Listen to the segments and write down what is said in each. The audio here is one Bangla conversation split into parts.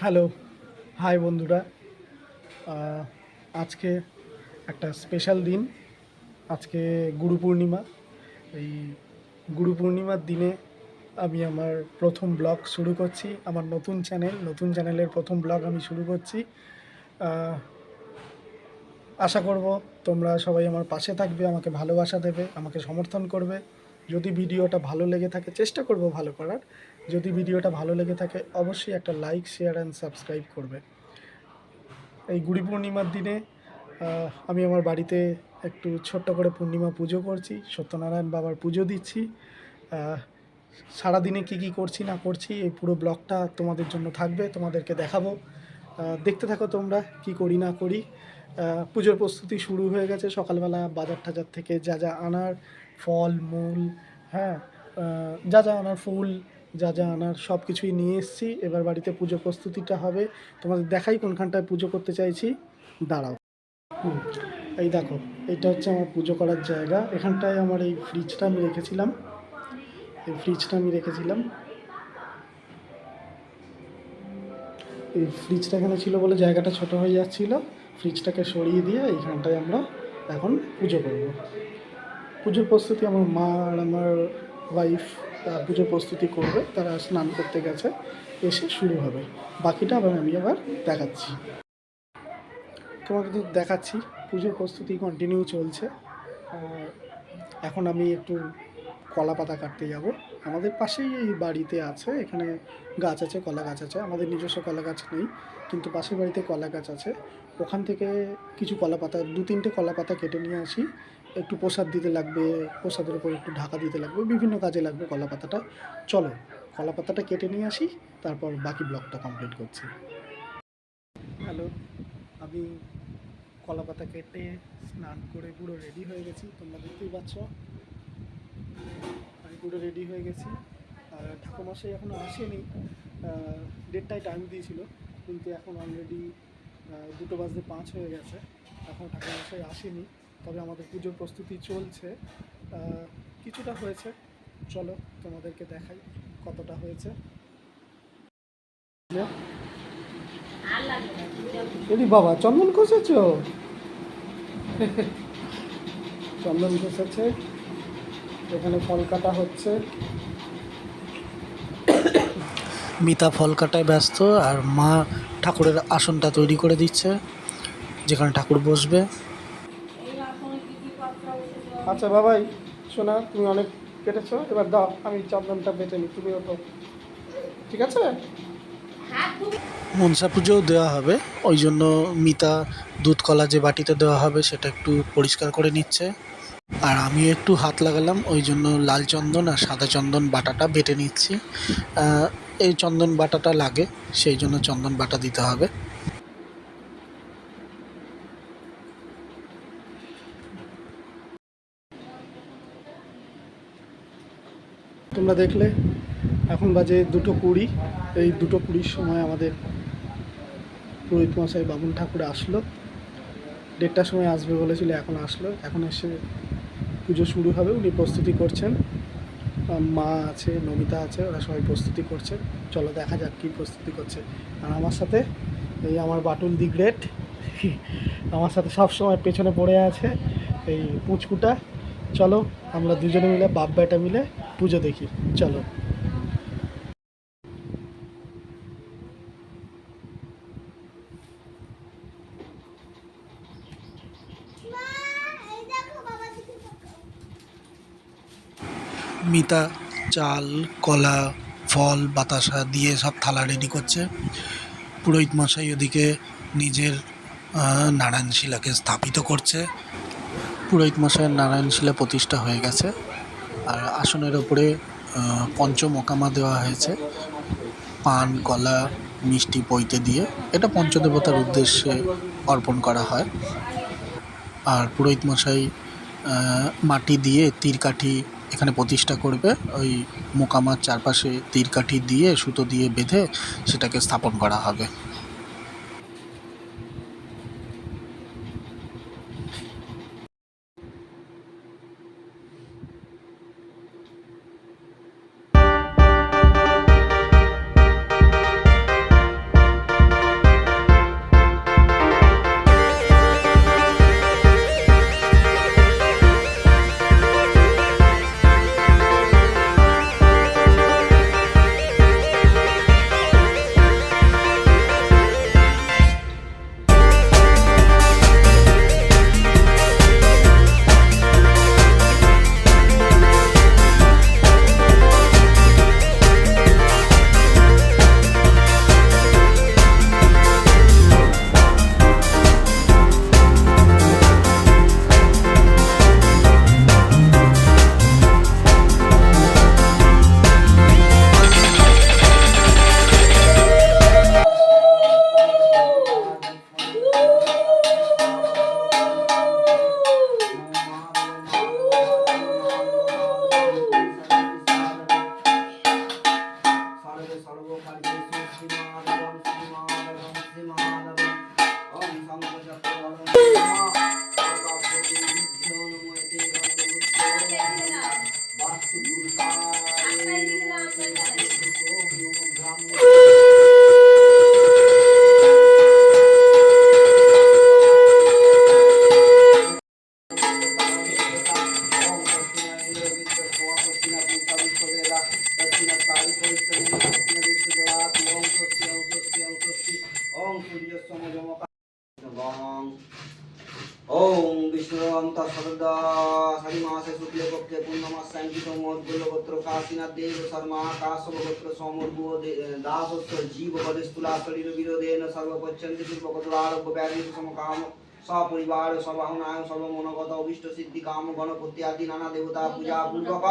হ্যালো, হাই বন্ধুরা। আহ, আজকে একটা স্পেশাল দিন। আজকে গুরু পূর্ণিমা। এই গুরু পূর্ণিমার দিনে আমি আমার প্রথম ব্লগ শুরু করছি। আমার নতুন চ্যানেলের প্রথম ব্লগ আমি শুরু করছি। আহ, আশা করব তোমরা সবাই আমার পাশে থাকবে, আমাকে ভালোবাসা দেবে, আমাকে সমর্থন করবে। যদি ভিডিওটা ভালো লেগে থাকে, চেষ্টা করব ভালো করার। যদি ভিডিওটা ভালো লেগে থাকে অবশ্যই একটা লাইক, শেয়ার অ্যান্ড সাবস্ক্রাইব করবে। এই গুড়ি পূর্ণিমার দিনে আমি আমার বাড়িতে একটু ছোট্ট করে পূর্ণিমা পুজো করছি, সত্যনারায়ণ বাবার পুজো দিচ্ছি। আহ, সারাদিনে কি কি করছি না করছি এই পুরো ব্লগটা তোমাদের জন্য থাকবে, তোমাদেরকে দেখাবো। দেখতে থাকো তোমরা কি করি না করি। পুজোর প্রস্তুতি শুরু হয়ে গেছে সকালবেলা। বাজার টাজার থেকে যা যা আনার, ফল মূল, হ্যাঁ, যা যা আনার, ফুল, যা যা আনার সব কিছুই নিয়ে এসেছি। এবার বাড়িতে পুজো প্রস্তুতিটা হবে। তোমাদের দেখাই কোনখানটায় পুজো করতে চাইছি, দাঁড়াও। হুম, এই দেখো, এটা হচ্ছে আমার পুজো করার জায়গা। এখানটায় আমার এই ফ্রিজটা আমি রেখেছিলাম। এই ফ্রিজটা এখানে ছিল বলে জায়গাটা ছোট হয়ে যাচ্ছিল। ফ্রিজটাকে সরিয়ে দিয়ে এইখানটায় আমরা এখন পুজো করব। পুজোর প্রস্তুতি আমার মা আর আমার ওয়াইফ পুজোর প্রস্তুতি করবে। তারা স্নান করতে গেছে, এসে শুরু হবে। বাকিটা আমি আবার দেখাচ্ছি। তোমাকে তো দেখাচ্ছি, পুজোর প্রস্তুতি কন্টিনিউ চলছে। এখন আমি একটু কলা পাতা কাটতে যাব। আমাদের পাশেই এই বাড়িতে আছে, এখানে গাছ আছে, কলা গাছ আছে। আমাদের নিজস্ব কলা গাছ নেই, কিন্তু পাশের বাড়িতে কলা গাছ আছে। ওখান থেকে কিছু কলা পাতা, 2-3টে কলা পাতা কেটে নিয়ে আসি। একটু প্রসাদ দিতে লাগবে, প্রসাদের উপর একটু ঢাকা দিতে লাগবে, বিভিন্ন কাজে লাগবে কলা পাতাটা। চলো কলা পাতাটা কেটে নিয়ে আসি, তারপর বাকি ব্লগটা কমপ্লিট করছি। হ্যালো, আমি কলা পাতা কেটে স্নান করে পুরো রেডি হয়ে গেছি। তোমরা দেখতেই পাচ্ছ আমি পুরো রেডি হয়ে গেছি। আর ঠাকুরমশাই এখনও আসেনি। 1:30টায় টাইম দিয়েছিল, কিন্তু এখন অলরেডি 2:05 হয়ে গেছে। এখন ঠাকুরমশাই আসেনি, তবে আমাদের পুজোর প্রস্তুতি চলছে। কিছুটা হয়েছে, চলো তোমাদেরকে দেখাই কতটা হয়েছে। এদি বাবা, চন্দন ঘষেছ? চন্দন ঘষেছে, এখানে ফল কাটা হচ্ছে। মিতা ফল কাটায় ব্যস্ত, আর মা ঠাকুরের আসনটা তৈরি করে দিচ্ছে, যেখানে ঠাকুর বসবে। আচ্ছা বাবাই, শোনা, তুমি অনেক কেটেছো, এবার দাও, আমি চন্দনটা বেটে নিই, তুমিও তো, ঠিক আছে? মনসা পুজোও দেওয়া হবে, ওই জন্য মিতা দুধ কলা যে বাটিতে দেওয়া হবে সেটা একটু পরিষ্কার করে নিচ্ছে। আর আমিও একটু হাত লাগালাম, ওই জন্য লাল চন্দন আর সাদা চন্দন বাটাটা বেটে নিচ্ছি। এই চন্দন বাটাটা লাগে, সেই জন্য চন্দন বাটা দিতে হবে। তোমরা দেখলে এখন বাজে 2:20। এই 2:20-র সময় আমাদের পুরোহিত মশাই বামুন ঠাকুর আসলো। 1:30টার সময় আসবে বলেছিল, এখন আসলো। এখন এসে পুজো শুরু হবে, উনি প্রস্তুতি করছেন। মা আছে, নমিতা আছে, ওরা সবাই প্রস্তুতি করছে। চলো দেখা যাক কী প্রস্তুতি করছে। আর আমার সাথে এই আমার বাটুল দি গ্রেট আমার সাথে সব সময় পেছনে পড়ে আছে এই পুচকুটা। চলো আমরা দুজনে মিলে, বাপ বেটা মিলে পুজো দেখি, চলো। মিতা চাল, কলা, ফল, বাতাসা দিয়ে সব থালা রেডি করছে। পুরোহিত মশাই ওদিকে নিজের নারায়ণশিলাকে স্থাপিত করছে। পুরোহিত মশাইয়ের নারায়ণশিলা প্রতিষ্ঠা হয়ে গেছে, আর আসনের ওপরে পঞ্চমোকামা দেওয়া হয়েছে, পান, কলা, মিষ্টি পৈতে দিয়ে। এটা পঞ্চদেবতার উদ্দেশ্যে অর্পণ করা হয়। আর পুরোহিত মশাই মাটি দিয়ে তীরকাঠি এখানে প্রতিষ্ঠা করবে। ওই মোকামার চারপাশে তীরকাঠি দিয়ে সুতো দিয়ে বেঁধে সেটাকে স্থাপন করা হবে। ओम विष्णुवंत शरदा शनिमासे शुक्ले पक्षे पूर्णमास्यांकितो मोद्गुल्लगोत्र काशीनाथ देव शर्मा काशवगोत्र सोमर्भुव दासस्य जीव पदेस्तुला शरीर विरोधेन सर्वपच्यन्ति पूर्वगतुलारोग्य व्याधि समकाम सपरिवार सभावनाय सर्वमनोगत अभीष्ट सिद्धि काम गणपति आदि नाना देवता पूजा पूर्वक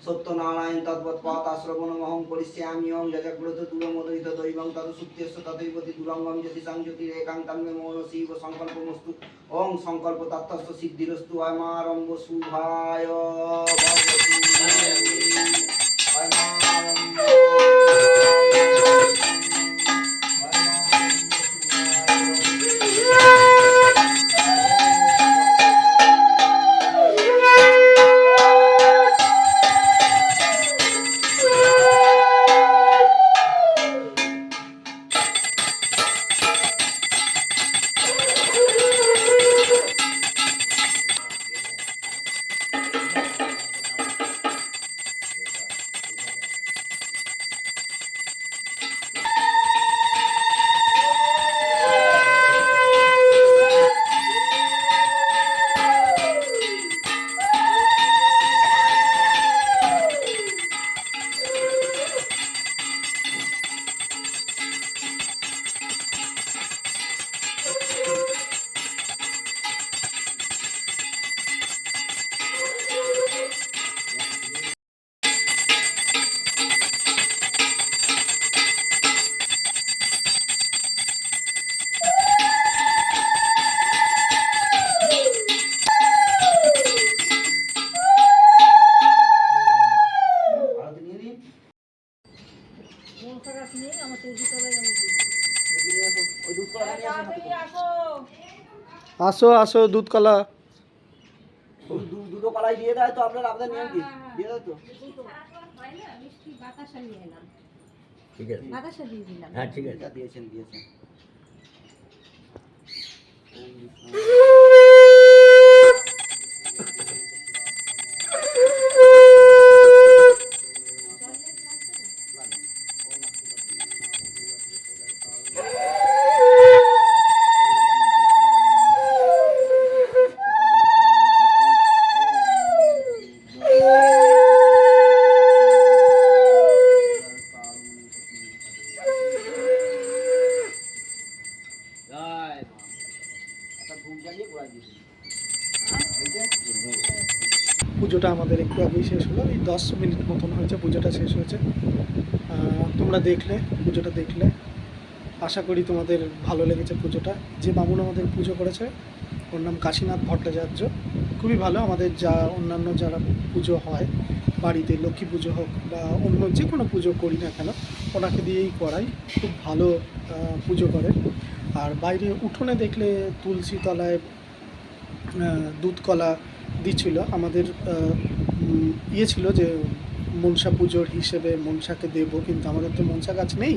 सत्यनारायण तद्वत्पाता श्रवणमहं करिष्यामि ओं यजग्रत दूरमोदरित दैवं तदसुत्यस्य तथैवति दूरंगं यदि संज्योतिरेकां तन्मे मोह शिव संकल्पमस्तु ओं संकल्प तत्तस्य सिद्धिरस्तु अयमारम्भ शुभाय भवतु আসো আসো দুধ কলা দুটো কলাই দিয়ে দেয় তো আপনার আপনাদের নিয়ম কি দিয়ে দেয় তো ঠিক আছে বাতাসা দিয়ে দিলাম হ্যাঁ ঠিক আছে দিয়েছেন পুজোটা আমাদের একটু আগেই শেষ হলো, এই 10 মিনিট মতন হয়েছে পুজোটা শেষ হয়েছে। তোমরা পুজোটা দেখলে আশা করি তোমাদের ভালো লেগেছে পুজোটা। যে বামুন আমাদের পুজো করেছে ওর নাম কাশীনাথ ভট্টাচার্য, খুবই ভালো। আমাদের অন্যান্য যারা পুজো হয় বাড়িতে, লক্ষ্মী পুজো হোক বা অন্য যে কোনো পুজো করি না কেন, ওনাকে দিয়েই করাই, খুব ভালো পুজো করে। আর বাইরে উঠোনে দেখলে তুলসী তলায় দুধ কলা দিচ্ছিল। আমাদের ছিল যে মনসা পুজোর হিসেবে মনসাকে দেব, কিন্তু আমাদের তো মনসা গাছ নেই,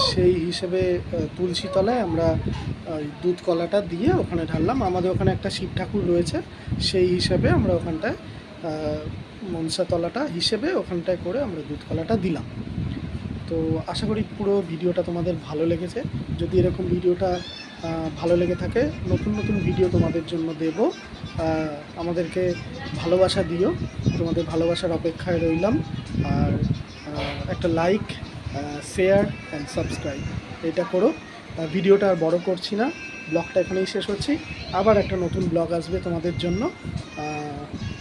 সেই হিসেবে তুলসী তলায় আমরা দুধ কলাটা দিয়ে ওখানে ঢাললাম। আমাদের ওখানে একটা শিব ঠাকুর রয়েছে, সেই হিসেবে আমরা ওখানটায় মনসা তলাটা হিসেবে ওখানটায় করে আমরা দুধ কলাটা দিলাম। তো আশা করি পুরো ভিডিওটা তোমাদের ভালো লেগেছে। যদি এরকম ভিডিওটা ভালো লেগে থাকে, নতুন নতুন ভিডিও তোমাদের জন্য দেব। আমাদেরকে ভালোবাসা দিও, তোমাদের ভালোবাসার অপেক্ষায় রইলাম। আর একটা লাইক, শেয়ার অ্যান্ড সাবস্ক্রাইব এটা করো। ভিডিওটা আর বড় করছি না, ব্লগটা এখানেই শেষ হচ্ছি। আবার একটা নতুন ব্লগ আসবে তোমাদের জন্য,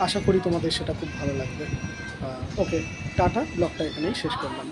আশা করি তোমাদের সেটা খুব ভালো লাগবে। ওকে, টাটা, ব্লগটা এখানেই শেষ করলাম।